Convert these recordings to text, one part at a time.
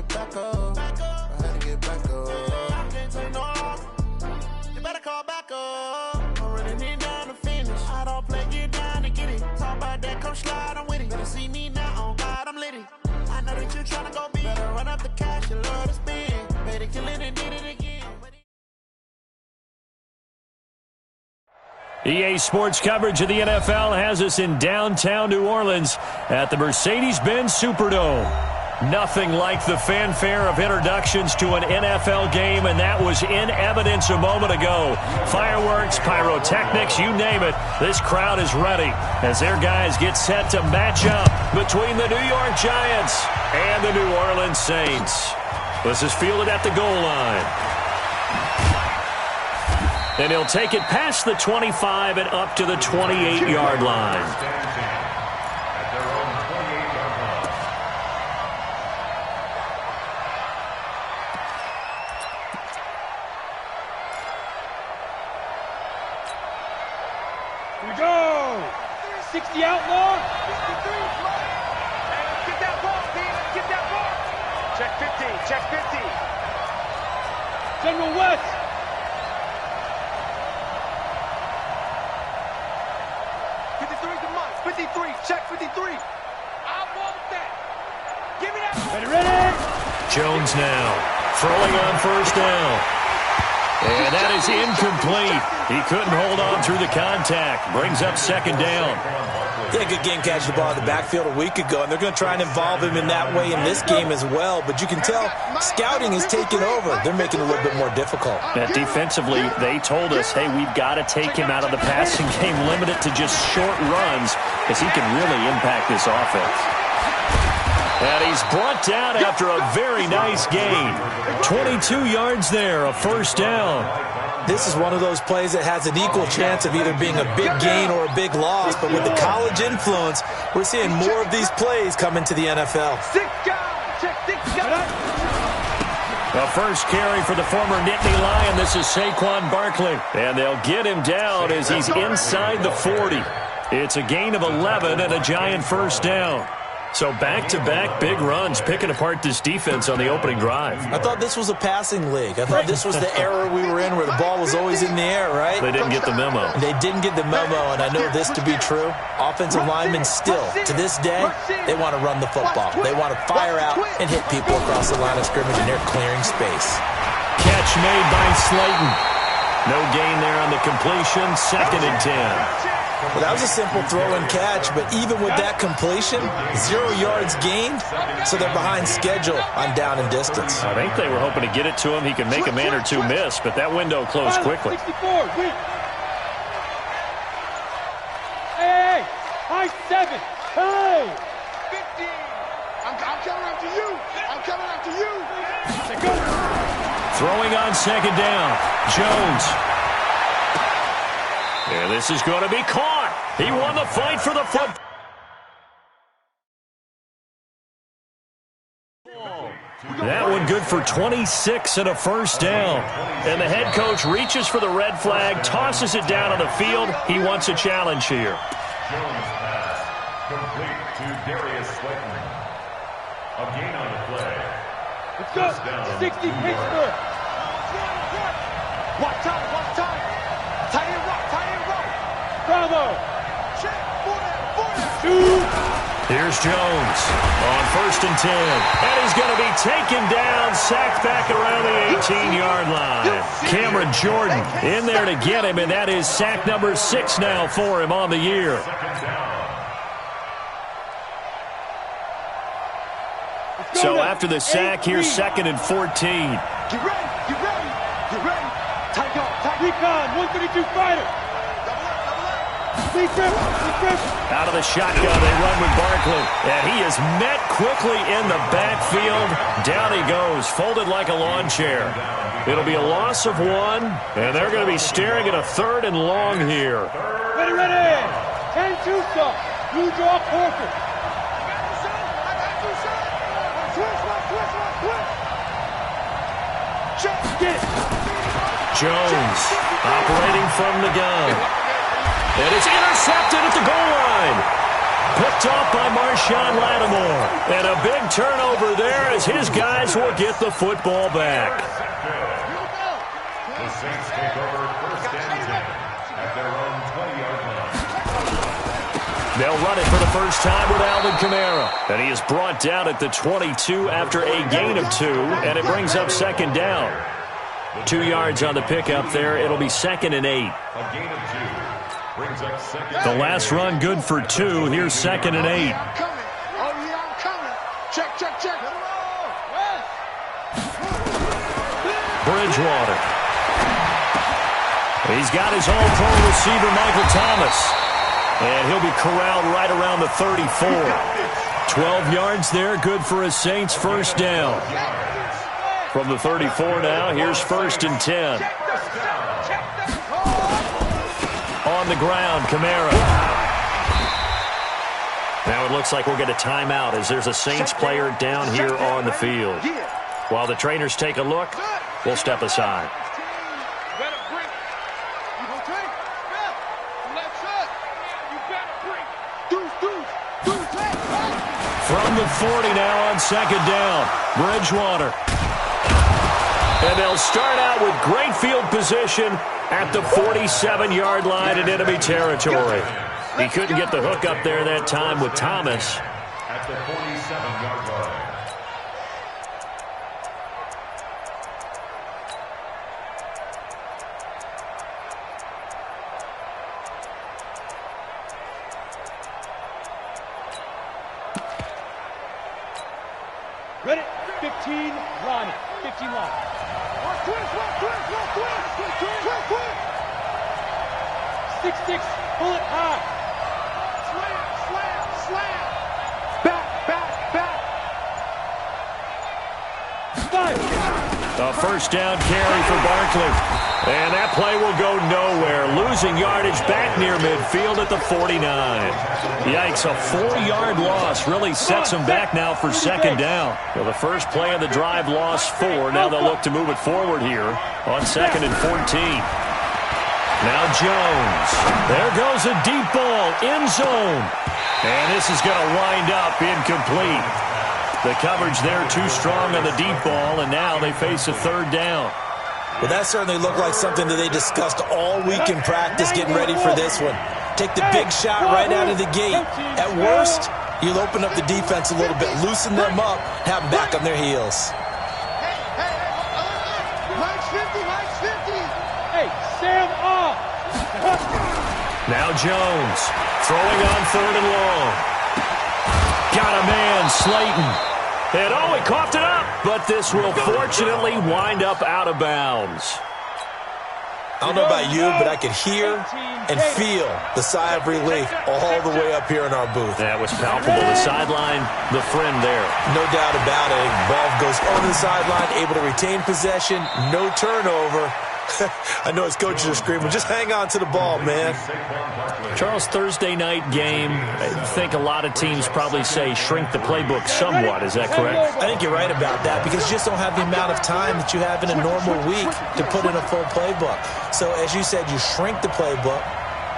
back up. I had to get back up. I can't take no loss. You better call back up. I'm really need down to finish. I don't play, get down to get it. Talk about that, come slide, I'm with it. Better see me now, on God, I'm litty. I know that you tryna go big. Better run up the cash, you love to spend. Better kill it and did it again. EA Sports coverage of the NFL has us in downtown New Orleans at the Mercedes-Benz Superdome. Nothing like the fanfare of introductions to an NFL game, and that was in evidence a moment ago. Fireworks, pyrotechnics, you name it. This crowd is ready as their guys get set to match up between the New York Giants and the New Orleans Saints. This is fielded at the goal line. And he'll take it past the 25 and up to the 28-yard line. Here we go. 60 outlaw. 63. Get that ball, Dean. Get that ball. Check 15. Check 15. General West. 53, check 53. I want that. Give me that. Ready. Jones now throwing on first down. And that is incomplete. He couldn't hold on through the contact. Brings up second down. He had a good game catching the ball in the backfield a week ago, and they're going to try and involve him in that way in this game as well. But you can tell scouting is taking over. They're making it a little bit more difficult. And defensively, they told us, hey, we've got to take him out of the passing game, limit it to just short runs, because he can really impact this offense. And he's brought down after a very nice gain. 22 yards there, a first down. This is one of those plays that has an equal chance of either being a big gain or a big loss. But with the college influence, we're seeing more of these plays come into the NFL. The first carry for the former Nittany Lion. This is Saquon Barkley. And they'll get him down as he's inside the 40. It's a gain of 11 and a Giant first down. So back-to-back big runs, picking apart this defense on the opening drive. I thought this was a passing league. I thought this was the era we were in where the ball was always in the air, right? They didn't get the memo. They didn't get the memo, and I know this to be true. Offensive linemen still, to this day, they want to run the football. They want to fire out and hit people across the line of scrimmage, and they're clearing space. Catch made by Slayton. No gain there on the completion. 2nd and 10. Well, that was a simple throw and catch, but even with that completion, 0 yards gained, so they're behind schedule on down and distance. I think they were hoping to get it to him. He could make a man or two miss, but that window closed quickly. 64, wait. Hey, high 7. Hey. 15. I'm coming after you. I'm coming after you. Throwing on second down. Jones. And this is going to be caught. He won the fight for the football. That one good for 26 and a first down. And the head coach reaches for the red flag, tosses it down on the field. He wants a challenge here. Jones pass complete to Darius Slayton. A gain on the play. Let's go. 60 Pittsburgh. Watch time, watch time. Tight end rock, tight end rock. Bravo. Check, 4 down. Here's Jones on 1st and 10. And he's going to be taken down, sacked back around the 18-yard line. Cameron Jordan in there to get him, and that is sack number 6 now for him on the year. So after the sack, here's 2nd and 14. Get ready, get ready, get ready. Tight guard, tight recon, 132 fighter. Out of the shotgun, they run with Barkley. And he is met quickly in the backfield. Down he goes, folded like a lawn chair. It'll be a loss of 1, and they're going to be staring at a 3rd and long here. Ready, ready. 10-2 stop. Blue draw, Corker. Jones operating from the gun. And it's intercepted at the goal line. Picked off by Marshawn Lattimore. And a big turnover there as his guys will get the football back. The Saints take over 1st and 10 at their own 20-yard line. They'll run it for the first time with Alvin Kamara. And he is brought down at the 22 after a gain of 2, and it brings up 2nd down. 2 yards on the pickup there. It'll be 2nd and 8. A gain of 2 brings up 2nd. The last run good for 2. Here's 2nd and 8. I'm coming. Check. Bridgewater. He's got his all-pro receiver, Michael Thomas. And he'll be corralled right around the 34. 12 yards there, good for a Saints first down. From the 34 now, here's 1st and 10. On the ground, Kamara. Now it looks like we'll get a timeout as there's a Saints player down here on the field. While the trainers take a look, we'll step aside. From the 40 now on 2nd down, Bridgewater. And they'll start out with great field position at the 47-yard line in enemy territory. He couldn't get the hook up there that time with Thomas. At the 47-yard line. Ready? 15, line. 15 line. Quick. 6-6, pull it high. Slam. Back. 5. A first down carry for Barkley. And that play will go nowhere. Losing yardage back near midfield at the 49. Yikes, a 4-yard loss really sets them back now for 2nd down. Well, the first play of the drive lost 4. Now they'll look to move it forward here on 2nd and 14. Now Jones. There goes a deep ball, end zone. And this is going to wind up incomplete. The coverage there too strong on the deep ball, and now they face a 3rd down. Well, that certainly looked like something that they discussed all week in practice getting ready for this one. Take the big shot right out of the gate. At worst, you'll open up the defense a little bit, loosen them up, have them back on their heels. Mike's 50. Hey, Sam off. Now Jones throwing on 3rd and long. Got a man, Slayton. And he coughed it up, but this will fortunately wind up out of bounds. I don't know about you, but I could hear and feel the sigh of relief all the way up here in our booth. That was palpable. The sideline, the friend there. No doubt about it. Ball goes over the sideline, able to retain possession, no turnover. I know his coaches are screaming, just hang on to the ball, man. Charles, Thursday night game, I think a lot of teams probably say shrink the playbook somewhat. Is that correct? I think you're right about that because you just don't have the amount of time that you have in a normal week to put in a full playbook. So as you said, you shrink the playbook,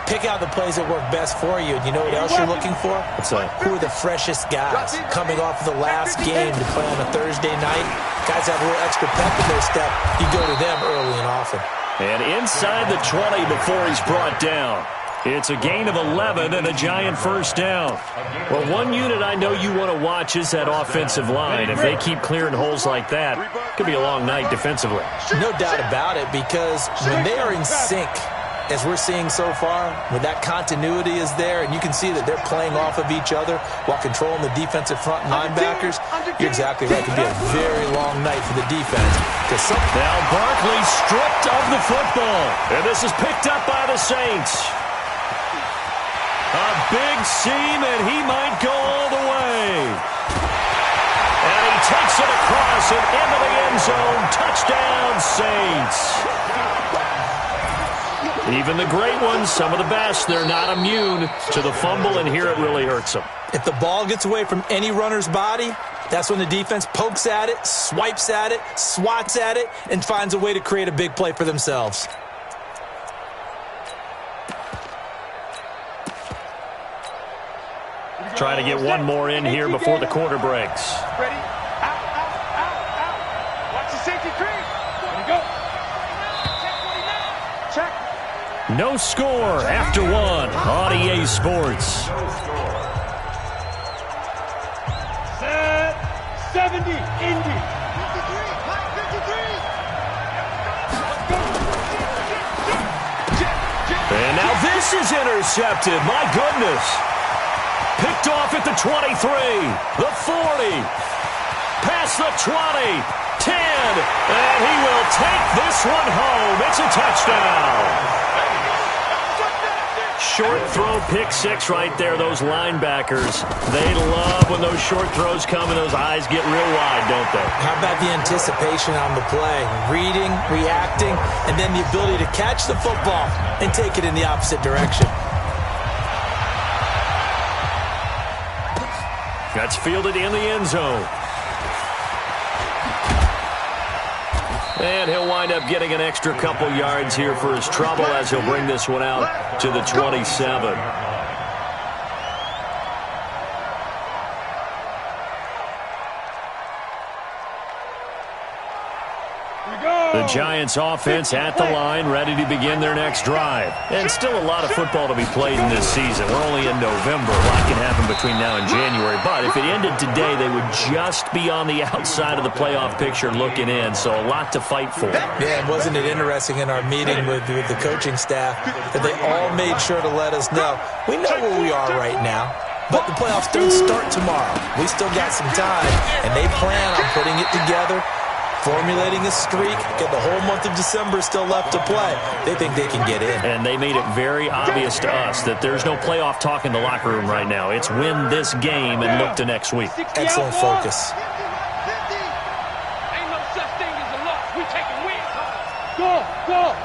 pick out the plays that work best for you. And you know what else you're looking for? What's that? Who are the freshest guys coming off of the last game to play on a Thursday night? Guys have a little extra pep in their step. You go to them early and often. And inside the 20 before he's brought down. It's a gain of 11 and a giant first down. Well, one unit I know you want to watch is that offensive line. If they keep clearing holes like that, it could be a long night defensively. No doubt about it, because when they are in sync, as we're seeing so far, when that continuity is there, and you can see that they're playing off of each other while controlling the defensive front linebackers, you're exactly right. It could be a very long night for the defense. Now Barkley stripped of the football, and this is picked up by the Saints. A big seam, and he might go all the way. And he takes it across and into the end zone. Touchdown, Saints. Even the great ones, some of the best, they're not immune to the fumble, and here it really hurts them. If the ball gets away from any runner's body, that's when the defense pokes at it, swipes at it, swats at it, and finds a way to create a big play for themselves. Try to get one more in here before the quarter breaks. Ready? Out, out, out, out. Watch the safety creep. Ready, go. Check. No score after one on EA Sports. Set. 70. Indy. And now this is intercepted. My goodness. Picked off at the 23, the 40, past the 20, 10, and he will take this one home. It's a touchdown. Short throw, pick six right there, those linebackers. They love when those short throws come and those eyes get real wide, don't they? How about the anticipation on the play? Reading, reacting, and then the ability to catch the football and take it in the opposite direction. That's fielded in the end zone. And he'll wind up getting an extra couple yards here for his trouble as he'll bring this one out to the 27. The Giants offense at the line, ready to begin their next drive. And still a lot of football to be played in this season. We're only in November. A lot can happen between now and January. But if it ended today, they would just be on the outside of the playoff picture looking in. So a lot to fight for. Yeah, and wasn't it interesting in our meeting with the coaching staff that they all made sure to let us know, we know where we are right now. But the playoffs don't start tomorrow. We still got some time, and they plan on putting it together, formulating a streak, get the whole month of December still left to play. They think they can get in. And they made it very obvious to us that there's no playoff talk in the locker room right now. It's win this game and look to next week. Excellent focus. Ain't no such thing as a loss. We taking wins. Go, go.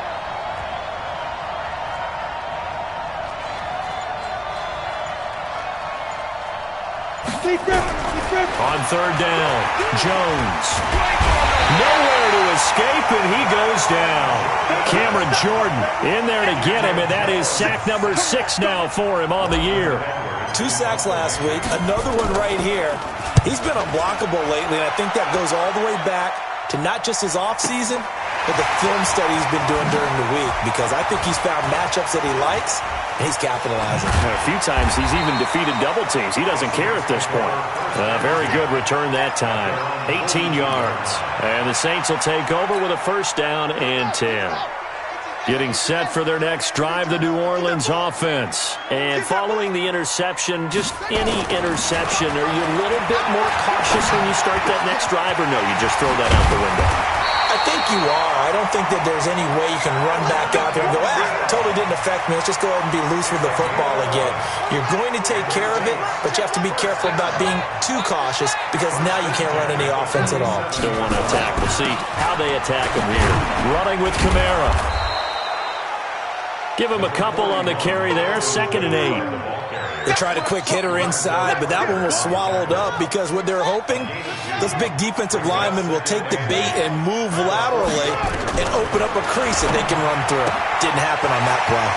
On third down, Jones. Nowhere to escape, and he goes down. Cameron Jordan in there to get him, and that is sack number 6 now for him on the year. 2 sacks last week, another one right here. He's been unblockable lately, and I think that goes all the way back to not just his offseason, but the film study he's been doing during the week, because I think he's found matchups that he likes, and he's capitalizing. A few times he's even defeated double teams. He doesn't care at this point. Very good return that time. 18 yards. And the Saints will take over with a first down and 10. Getting set for their next drive, the New Orleans offense. And following the interception, just any interception, are you a little bit more cautious when you start that next drive, or no, you just throw that out the window? I think you are. I don't think that there's any way you can run back out there and go, totally didn't affect me. Let's just go ahead and be loose with the football again. You're going to take care of it, but you have to be careful about being too cautious, because now you can't run any offense at all. Still want to attack. We'll see how they attack him here. Running with Kamara. Give him a couple on the carry there. 2nd and 8. They tried a quick hitter inside, but that one was swallowed up, because what they're hoping, those big defensive linemen will take the bait and move laterally and open up a crease that they can run through. Didn't happen on that play.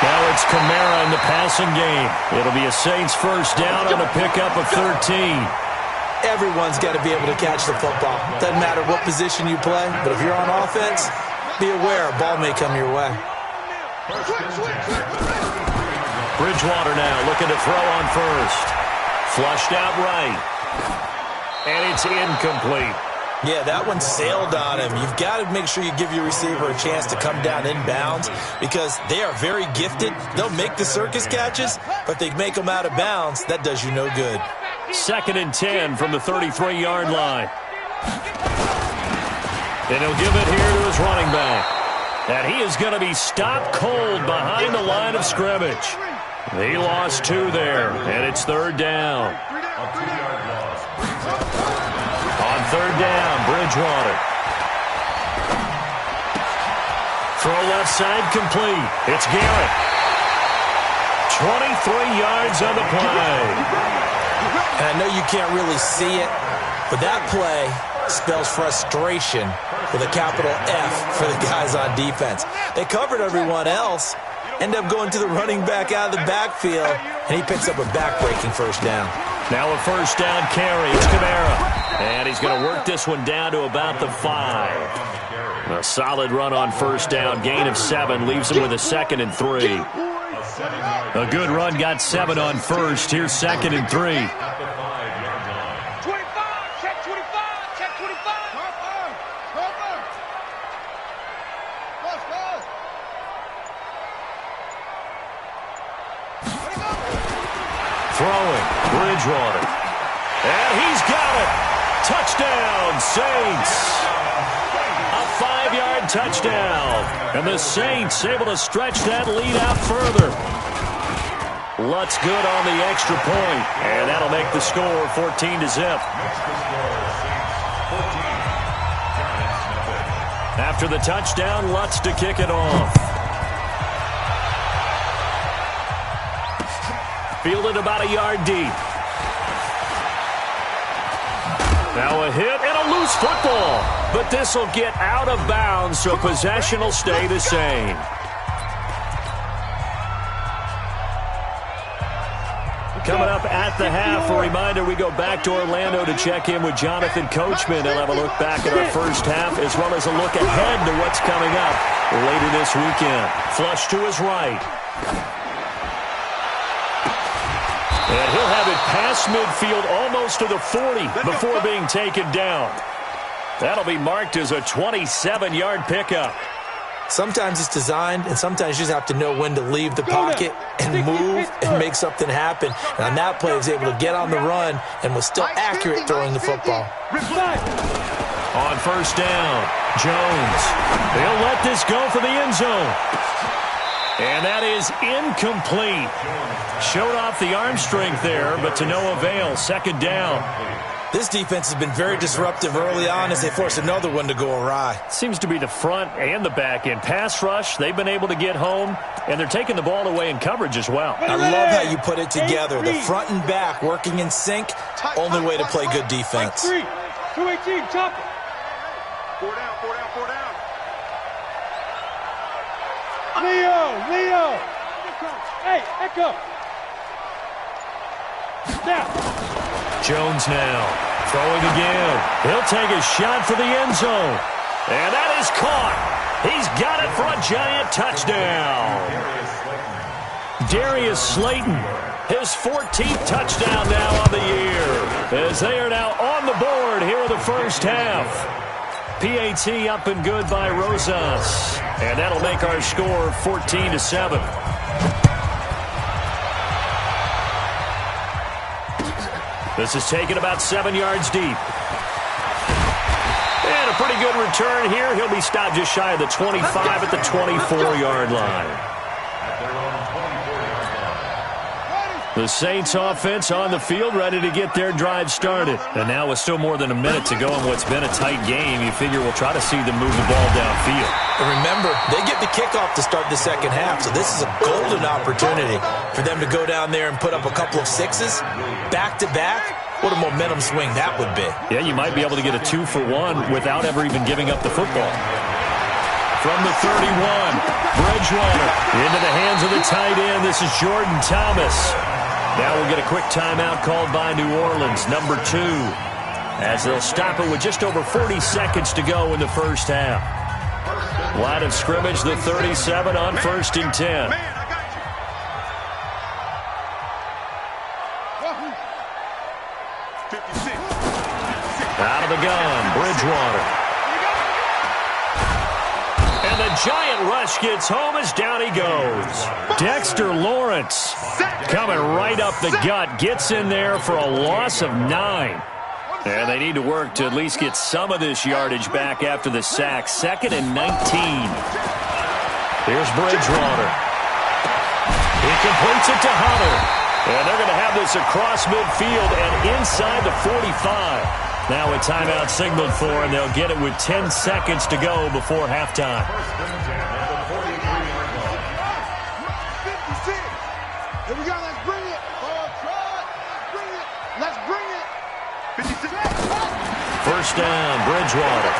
Now it's Kamara in the passing game. It'll be a Saints first down on a pickup of 13. Everyone's got to be able to catch the football. Doesn't matter what position you play, but if you're on offense, be aware a ball may come your way. Bridgewater now looking to throw on first. Flushed out right. And it's incomplete. Yeah, that one sailed on him. You've got to make sure you give your receiver a chance to come down inbounds, because they are very gifted. They'll make the circus catches, but they make them out of bounds. That does you no good. 2nd and 10 from the 33-yard line. And he'll give it here to his running back. And he is going to be stopped cold behind the line of scrimmage. He lost 2 there, and it's 3rd down. On 3rd down, Bridgewater. Throw left side complete. It's Garrett. 23 yards on the play. And I know you can't really see it, but that play spells frustration with a capital F for the guys on defense. They covered everyone else, end up going to the running back out of the backfield, and he picks up a back-breaking first down. Now a first down carry. It's Kamara. And he's going to work this one down to about the 5. A solid run on first down. Gain of 7 leaves him with a 2nd and 3. A good run got 7 on first. Here's 2nd and 3. 25, check 25, check 25. Throwing. Bridgewater. And he's got it. Touchdown, Saints. A 5-yard touchdown. And the Saints able to stretch that lead out further. Lutz good on the extra point. And that'll make the score 14-0. After the touchdown, Lutz to kick it off. Fielded about a yard deep. Now a hit and a loose football. But this will get out of bounds, so possession will stay the same. Coming up at the half, a reminder, we go back to Orlando to check in with Jonathan Coachman. He'll have a look back at our first half as well as a look ahead to what's coming up later this weekend. Flush to his right. And he'll have it past midfield almost to the 40 before being taken down. That'll be marked as a 27-yard pickup. Sometimes it's designed, and sometimes you just have to know when to leave the pocket and move and make something happen. And on that play, he was able to get on the run and was still accurate throwing the football. On first down, Jones. They'll let this go for the end zone. And that is incomplete. Showed off the arm strength there, but to no avail. 2nd down. This defense has been very disruptive early on as they force another one to go awry. Seems to be the front and the back end. Pass rush, they've been able to get home, and they're taking the ball away in coverage as well. I love how you put it together. The front and back working in sync, only way to play good defense. 218, chop it. 4 down, 4 down, 4 down. Leo. Hey, Echo. Snap. Jones now, throwing again. He'll take a shot for the end zone. And that is caught. He's got it for a giant touchdown. Darius Slayton, his 14th touchdown now on the year. As they are now on the board here in the first half. PAT up and good by Rosas. And that'll make our score 14-7. This is taken about 7 yards deep. And a pretty good return here. He'll be stopped just shy of the 25 at the 24-yard line. The Saints offense on the field ready to get their drive started. And now with still more than a minute to go in what's been a tight game, you figure we'll try to see them move the ball downfield. And remember, they get the kickoff to start the second half, so this is a golden opportunity for them to go down there and put up a couple of sixes back-to-back. What a momentum swing that would be. Yeah, you might be able to get a 2-for-1 without ever even giving up the football. From the 31, Bridgewater into the hands of the tight end. This is Jordan Thomas. Now we'll get a quick timeout called by New Orleans, number 2, as they'll stop it with just over 40 seconds to go in the first half. Line of scrimmage, the 37 on 1st and 10. Out of the gun, Bridgewater. And the giant rush gets home as down he goes. Dexter Lawrence coming right up the gut. Gets in there for a loss of 9. And they need to work to at least get some of this yardage back after the sack. 2nd and 19. Here's Bridgewater. He completes it to Hunter. And they're going to have this across midfield and inside the 45. Now a timeout signaled for, and they'll get it with 10 seconds to go before halftime. 56. Here we go. Let's bring it. Let's bring it. 56. First down, Bridgewater.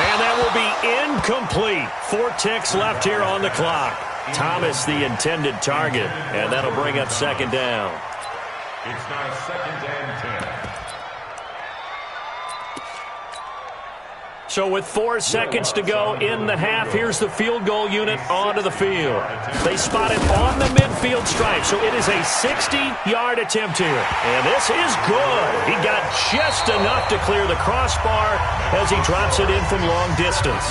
And that will be incomplete. 4 ticks left here on the clock. Thomas the intended target, and that'll bring up second down. It's now 2nd and 10. So with 4 seconds to go in the half, here's the field goal unit onto the field. They spot it on the midfield stripe, so it is a 60-yard attempt here. And this is good. He got just enough to clear the crossbar as he drops it in from long distance.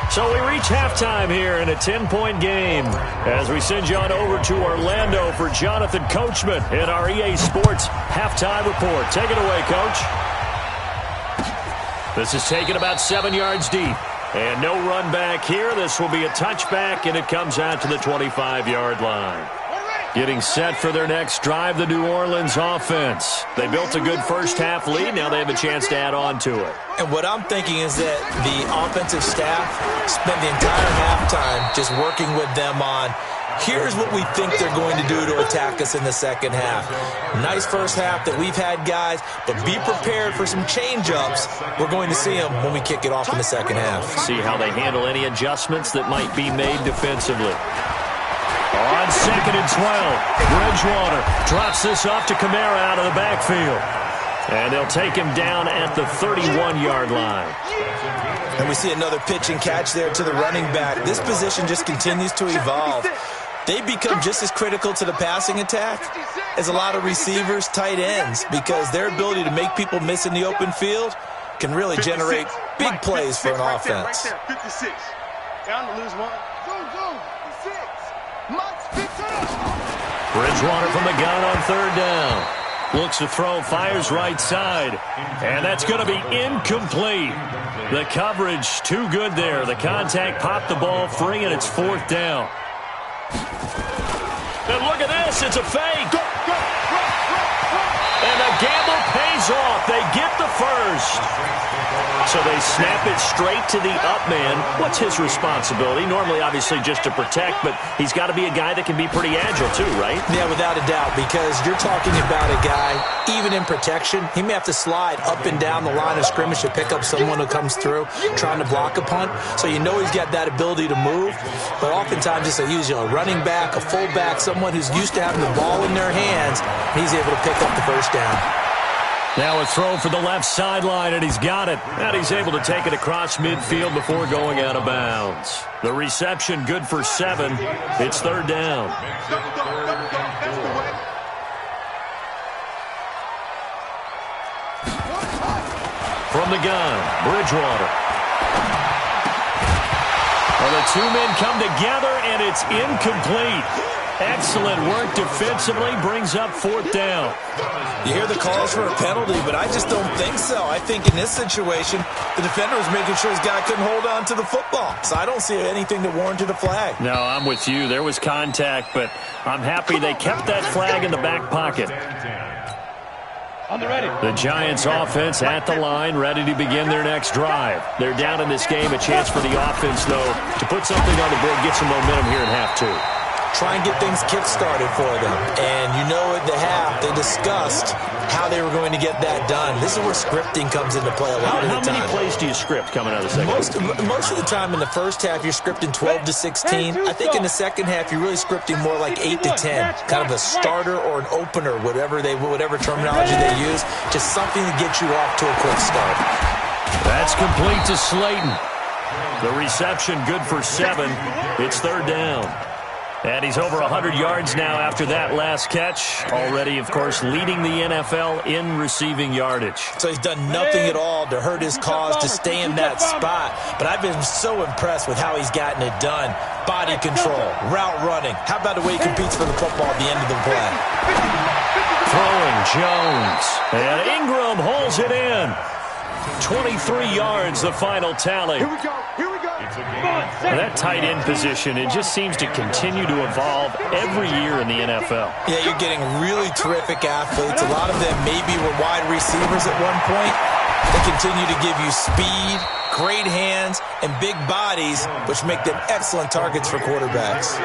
So we reach halftime here in a 10-point game as we send you on over to Orlando for Jonathan Coachman in our EA Sports Halftime Report. Take it away, Coach. This is taken about 7 yards deep. And no run back here. This will be a touchback, and it comes out to the 25-yard line. Getting set for their next drive, the New Orleans offense. They built a good first-half lead. Now they have a chance to add on to it. And what I'm thinking is that the offensive staff spent the entire halftime just working with them on, here's what we think they're going to do to attack us in the second half. Nice first half that we've had, guys, but be prepared for some change-ups. We're going to see them when we kick it off in the second half. See how they handle any adjustments that might be made defensively. On 2nd and 12, Bridgewater drops this off to Kamara out of the backfield. And they'll take him down at the 31-yard line. And we see another pitch and catch there to the running back. This position just continues to evolve. They become just as critical to the passing attack as a lot of receivers, tight ends, because their ability to make people miss in the open field can really generate big plays for an offense. 56. Down to lose one. Go. 6. Bridgewater from the gun on 3rd down. Looks to throw, fires right side. And that's going to be incomplete. The coverage too good there. The contact popped the ball free, and it's 4th down. And look at this. It's a fake. And the gamble pays off. They get the first. So they snap it straight to the up man. What's his responsibility? Normally, obviously, just to protect, but he's got to be a guy that can be pretty agile too, right? Yeah, without a doubt, because you're talking about a guy, even in protection, he may have to slide up and down the line of scrimmage to pick up someone who comes through trying to block a punt. So you know he's got that ability to move, but oftentimes it's a running back, a fullback, someone who's used to having the ball in their hands, and he's able to pick up the first down. Now a throw for the left sideline, and he's got it. And he's able to take it across midfield before going out of bounds. The reception good for 7. It's 3rd down. From the gun, Bridgewater. Well, the two men come together, and it's incomplete. Excellent work defensively, brings up 4th down. You hear the calls for a penalty, but I just don't think so. I think in this situation, the defender was making sure his guy couldn't hold on to the football. So I don't see anything that warranted a flag. No, I'm with you. There was contact, but I'm happy they kept that flag in the back pocket. On the ready. The Giants offense at the line, ready to begin their next drive. They're down in this game. A chance for the offense, though, to put something on the board, get some momentum here in half 2. Try and get things kick-started for them. And you know at the half, they discussed how they were going to get that done. This is where scripting comes into play a lot of the time. How many plays do you script coming out of the second half? Most of the time in the first half, you're scripting 12 to 16. I think in the second half, you're really scripting more like 8 to 10. Kind of a starter or an opener, whatever terminology they use. Just something to get you off to a quick start. That's complete to Slayton. The reception good for 7. It's 3rd down. And he's over 100 yards now after that last catch. Already, of course, leading the NFL in receiving yardage. So he's done nothing at all to hurt his cause to stay in that spot. But I've been so impressed with how he's gotten it done. Body control, route running. How about the way he competes for the football at the end of the play? Throwing Jones. And Ingram holds it in. 23 yards, the final tally. Here we go. And that tight end position, it just seems to continue to evolve every year in the NFL. Yeah, you're getting really terrific athletes. A lot of them maybe were wide receivers at one point. They continue to give you speed, great hands, and big bodies, which make them excellent targets for quarterbacks.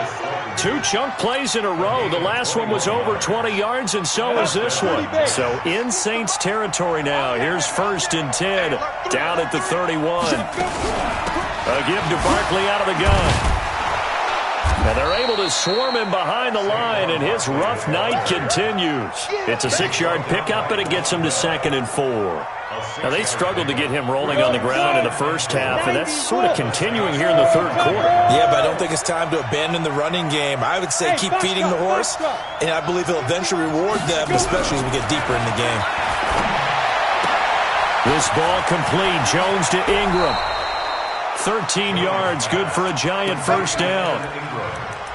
2 chunk plays in a row. The last one was over 20 yards, and so is this one. So in Saints territory now. Here's 1st and 10, down at the 31. A give to Barkley out of the gun. And they're able to swarm him behind the line, and his rough night continues. It's a 6-yard pickup, and it gets him to 2nd and 4. Now, they struggled to get him rolling on the ground in the first half, and that's sort of continuing here in the third quarter. Yeah, but I don't think it's time to abandon the running game. I would say keep feeding the horse, and I believe he'll eventually reward them, especially as we get deeper in the game. This ball complete. Jones to Ingram. 13 yards, good for a Giant first down.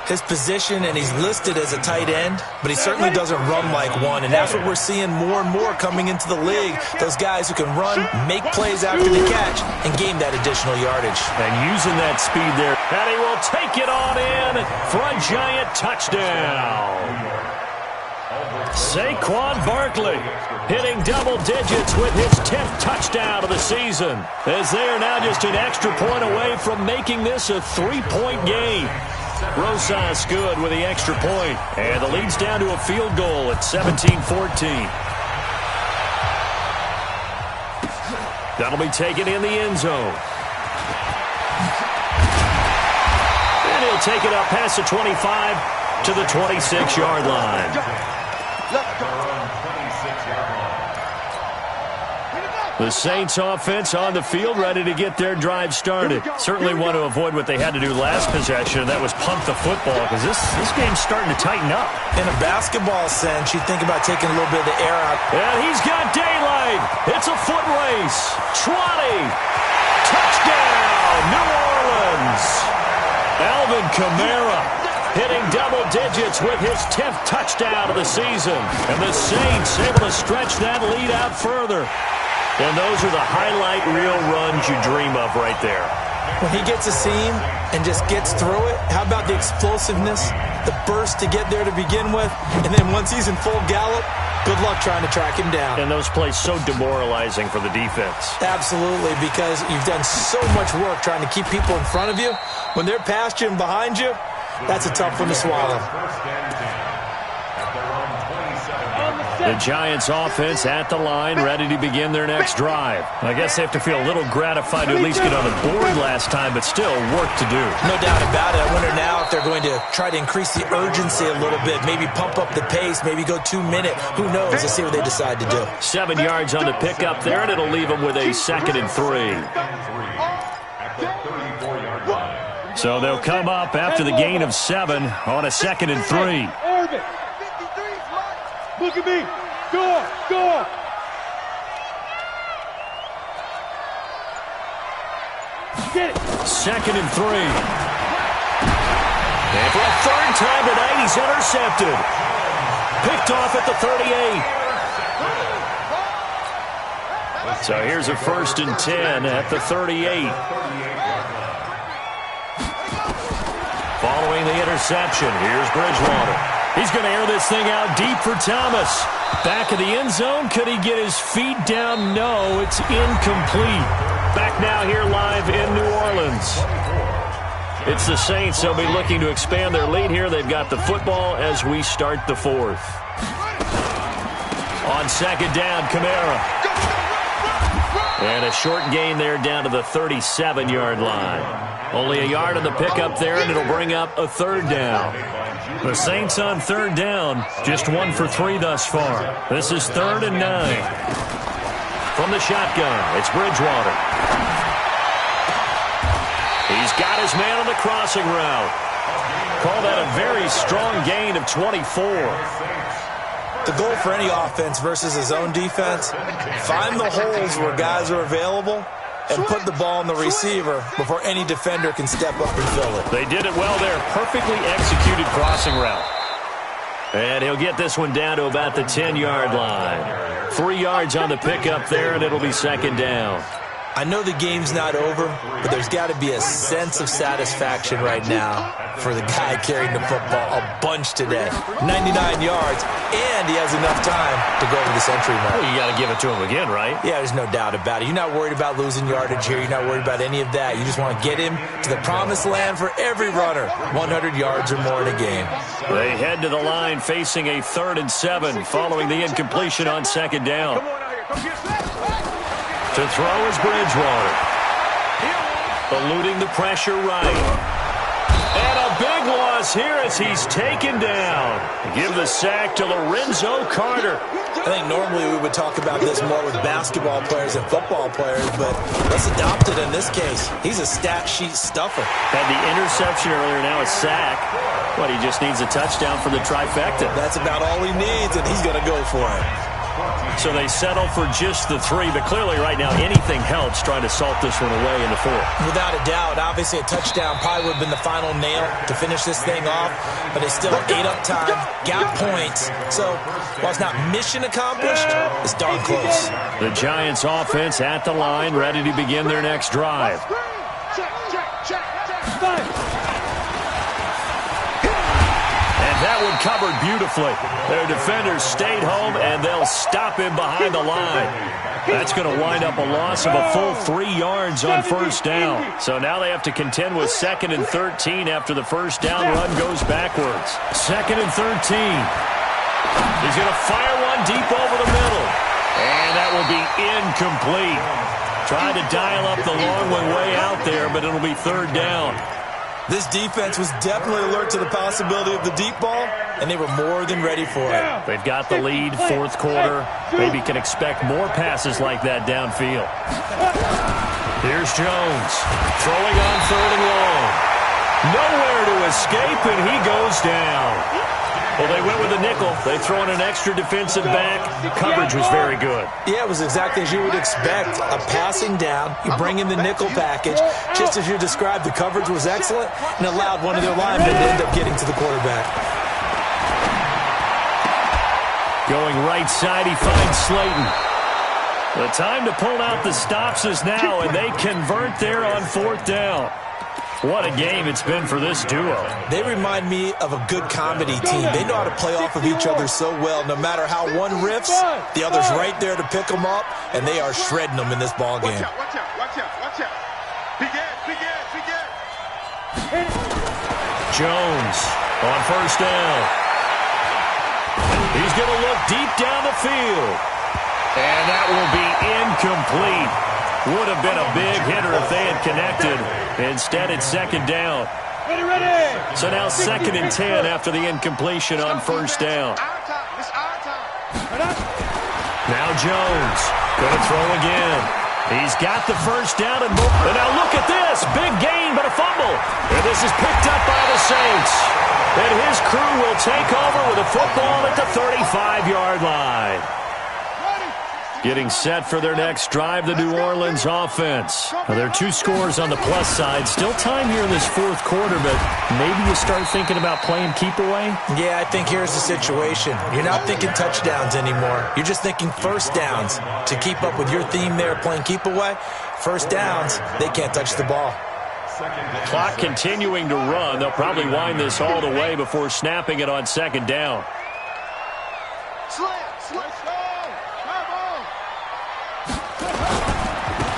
His position, and he's listed as a tight end, but he certainly doesn't run like one, and that's what we're seeing more and more coming into the league. Those guys who can run, make plays after the catch, and gain that additional yardage. And using that speed there, and he will take it on in for a Giant touchdown. Saquon Barkley hitting double digits with his 10th touchdown of the season, as they are now just an extra point away from making this a 3-point game. Rosas good with the extra point, and the lead's down to a field goal at 17-14. That'll be taken in the end zone. And he'll take it up past the 25 to the 26-yard line. The Saints offense on the field, ready to get their drive started. Certainly want to avoid what they had to do last possession, and that was punt the football, because this game's starting to tighten up. In a basketball sense, you think about taking a little bit of the air out. And he's got daylight. It's a foot race. 20. Touchdown, New Orleans. Alvin Kamara hitting double digits with his 10th touchdown of the season. And the Saints able to stretch that lead out further. And those are the highlight reel runs you dream of right there. When he gets a seam and just gets through it, how about the explosiveness, the burst to get there to begin with, and then once he's in full gallop, good luck trying to track him down. And those plays so demoralizing for the defense. Absolutely, because you've done so much work trying to keep people in front of you. When they're past you and behind you, that's a tough one to swallow. The Giants offense at the line, ready to begin their next drive. I guess they have to feel a little gratified to at least get on the board last time, but still work to do. No doubt about it. I wonder now if they're going to try to increase the urgency a little bit, maybe pump up the pace, maybe go 2-minute. Who knows? Let's see what they decide to do. 7 yards on the pickup there, and it'll leave them with a 2nd and 3. So they'll come up after the gain of 7 on a 2nd and 3. Look at me. Go. Get it. 2nd and 3. And for a third time tonight, he's intercepted. Picked off at the 38. So here's a 1st and 10 at the 38. Following the interception, here's Bridgewater. He's going to air this thing out deep for Thomas. Back of the end zone. Could he get his feet down? No, it's incomplete. Back now here live in New Orleans. It's the Saints. They'll be looking to expand their lead here. They've got the football as we start the 4th. On 2nd down, Kamara. And a short gain there down to the 37-yard line. Only a yard on the pickup there, and it'll bring up a 3rd down. The Saints on 3rd down, just 1 for 3 thus far. This is 3rd and 9. From the shotgun, it's Bridgewater. He's got his man on the crossing route. Call that a very strong gain of 24. The goal for any offense versus his own defense, find the holes where guys are available and put the ball in the receiver before any defender can step up and fill it. They did it well there. Perfectly executed crossing route. And he'll get this one down to about the 10-yard line. 3 yards on the pickup there, and it'll be 2nd down. I know the game's not over, but there's got to be a sense of satisfaction right now for the guy carrying the football a bunch today. 99 yards, and he has enough time to go over the century mark. Well, you got to give it to him again, right? Yeah, there's no doubt about it. You're not worried about losing yardage here. You're not worried about any of that. You just want to get him to the promised land for every runner. 100 yards or more in a game. They head to the line facing a 3rd and 7 following the incompletion on 2nd down. To throw is Bridgewater. eluding the pressure right. And a big loss loss here as he's taken down. Give the sack to Lorenzo Carter. I think normally we would talk about this more with basketball players and football players, but let's adopt it in this case. He's a stat sheet stuffer. Had the interception earlier, now a sack. But he just needs a touchdown for the trifecta. That's about all he needs, and he's going to go for it. So they settle for just the 3, but clearly right now anything helps trying to salt this one away in the 4th. Without a doubt, obviously a touchdown probably would have been the final nail to finish this thing off, but they still ate up time, got points. So while it's not mission accomplished, it's darn close. The Giants offense at the line, ready to begin their next drive. That one covered beautifully. Their defenders stayed home, and they'll stop him behind the line. That's going to wind up a loss of a full 3 yards on first down. So now they have to contend with 2nd and 13 after the first down run goes backwards. 2nd and 13. He's going to fire one deep over the middle. And that will be incomplete. Trying to dial up the long one way out there, but it'll be 3rd down. This defense was definitely alert to the possibility of the deep ball, and they were more than ready for it. They've got the lead, 4th quarter. Maybe can expect more passes like that downfield. Here's Jones, throwing on 3rd and long. Nowhere to escape, and he goes down. Well, they went with a nickel. They throw in an extra defensive back. Coverage was very good. Yeah, it was exactly as you would expect. A passing down, you bring in the nickel package. Just as you described, the coverage was excellent and allowed one of their linemen to end up getting to the quarterback. Going right side, he finds Slayton. The time to pull out the stops is now, and they convert there on 4th down. What a game it's been for this duo. They remind me of a good comedy team. They know how to play off of each other so well. No matter how one riffs, the other's right there to pick them up, and they are shredding them in this ball game. Watch out. Begin. Jones on first down. He's going to look deep down the field. And that will be incomplete. Would have been a big hitter if they had connected. Instead, it's 2nd down. Ready. So now 2nd and 10 after the incompletion on first down. Now Jones going to throw again. He's got the first down and more. And now look at this. Big gain, but a fumble. And this is picked up by the Saints. And his crew will take over with a football at the 35-yard line. Getting set for their next drive, the New Orleans offense. Now, there are 2 scores on the plus side. Still time here in this 4th quarter, but maybe you start thinking about playing keep away? Yeah, I think here's the situation. You're not thinking touchdowns anymore. You're just thinking first downs. To keep up with your theme there, playing keep away, first downs, they can't touch the ball. Clock continuing to run. They'll probably wind this all the way before snapping it on 2nd down.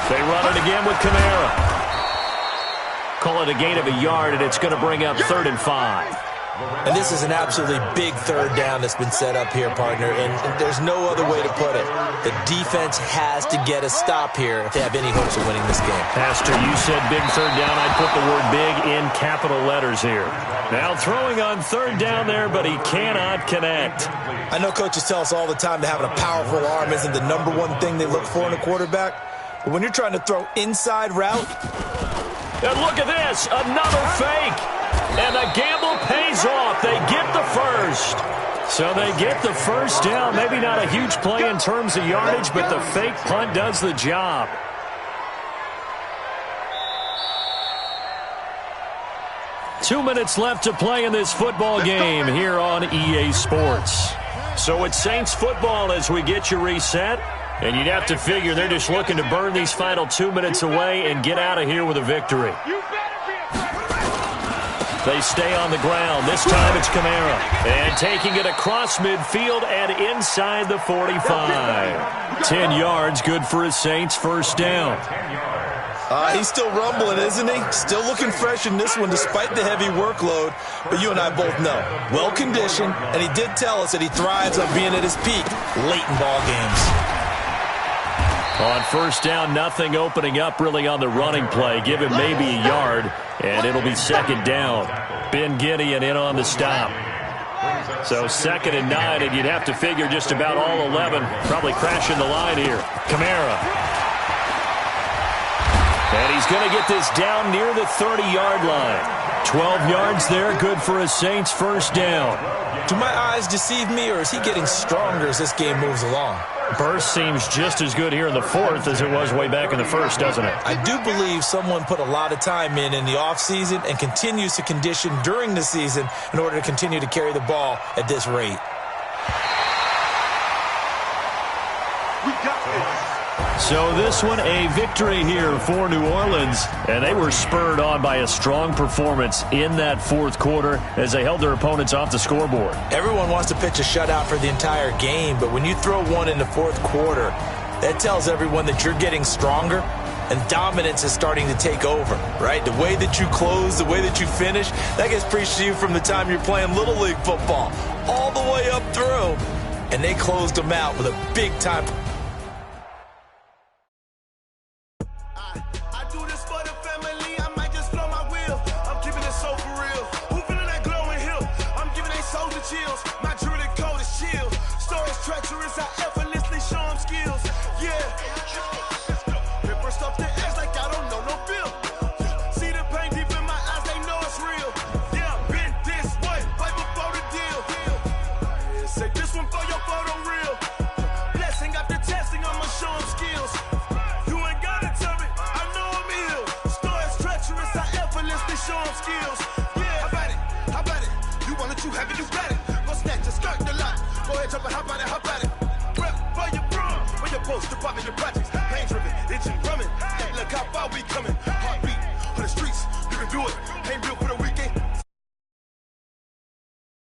They run it again with Kamara. Call it a gain of a yard, and it's going to bring up 3rd and 5. And this is an absolutely big 3rd down that's been set up here, partner, and there's no other way to put it. The defense has to get a stop here if they have any hopes of winning this game. Pastor, you said big 3rd down. I'd put the word big in capital letters here. Now throwing on 3rd down there, but he cannot connect. I know coaches tell us all the time that having a powerful arm isn't the #1 thing they look for in a quarterback. But when you're trying to throw inside route. And look at this, another fake. And the gamble pays off. They get the first. So they get the first down. Maybe not a huge play in terms of yardage, but the fake punt does the job. Two minutes left to play in this football game here on EA Sports. So it's Saints football as we get you reset. And you'd have to figure they're just looking to burn these final 2 minutes away and get out of here with a victory. They stay on the ground. This time it's Kamara. And taking it across midfield and inside the 45. 10 yards, good for his Saints first down. He's still rumbling, isn't he? Still looking fresh in this one despite the heavy workload. But you and I both know, well-conditioned, and he did tell us that he thrives on being at his peak late in ball games. On first down, nothing opening up really on the running play. Give him maybe a yard. And it'll be second down. Ben Gideon in on the stop. So 2nd and 9, and you'd have to figure just about all 11 probably crashing the line here. Kamara. And he's going to get this down near the 30-yard line. 12 yards there, good for a Saints first down. Do my eyes deceive me, or is he getting stronger as this game moves along? Burst seems just as good here in the 4th as it was way back in the 1st, doesn't it? I do believe someone put a lot of time in the offseason and continues to condition during the season in order to continue to carry the ball at this rate. We got this. So this one, a victory here for New Orleans, and they were spurred on by a strong performance in that 4th quarter as they held their opponents off the scoreboard. Everyone wants to pitch a shutout for the entire game, but when you throw one in the 4th quarter, that tells everyone that you're getting stronger and dominance is starting to take over, right? The way that you close, the way that you finish, that gets preached to you from the time you're playing Little League football all the way up through, and they closed them out with a big-time. Chills, my jewelry code is chill. Storage treacherous, I effortlessly show them skills. Yeah, paper stuff the edge like I don't know no bill. See the pain deep in my eyes, they know it's real. Yeah, been this way, right before the deal. Say this one for your photo real. Blessing after testing, I'ma show them skills. You ain't gotta tell me, I know I'm ill. Storage treacherous, I effortlessly show them skills. Yeah, how about it? How about it? You want it, you have it, you got it. Just skirt the lot. Go ahead, jump it, hop on it, hop on it. Rep for your bro, for your post, to pop in your projects. Pain driven, itching, drumming. Look how far we coming. Heartbeat for the streets, you can do it. Ain't built for the weak.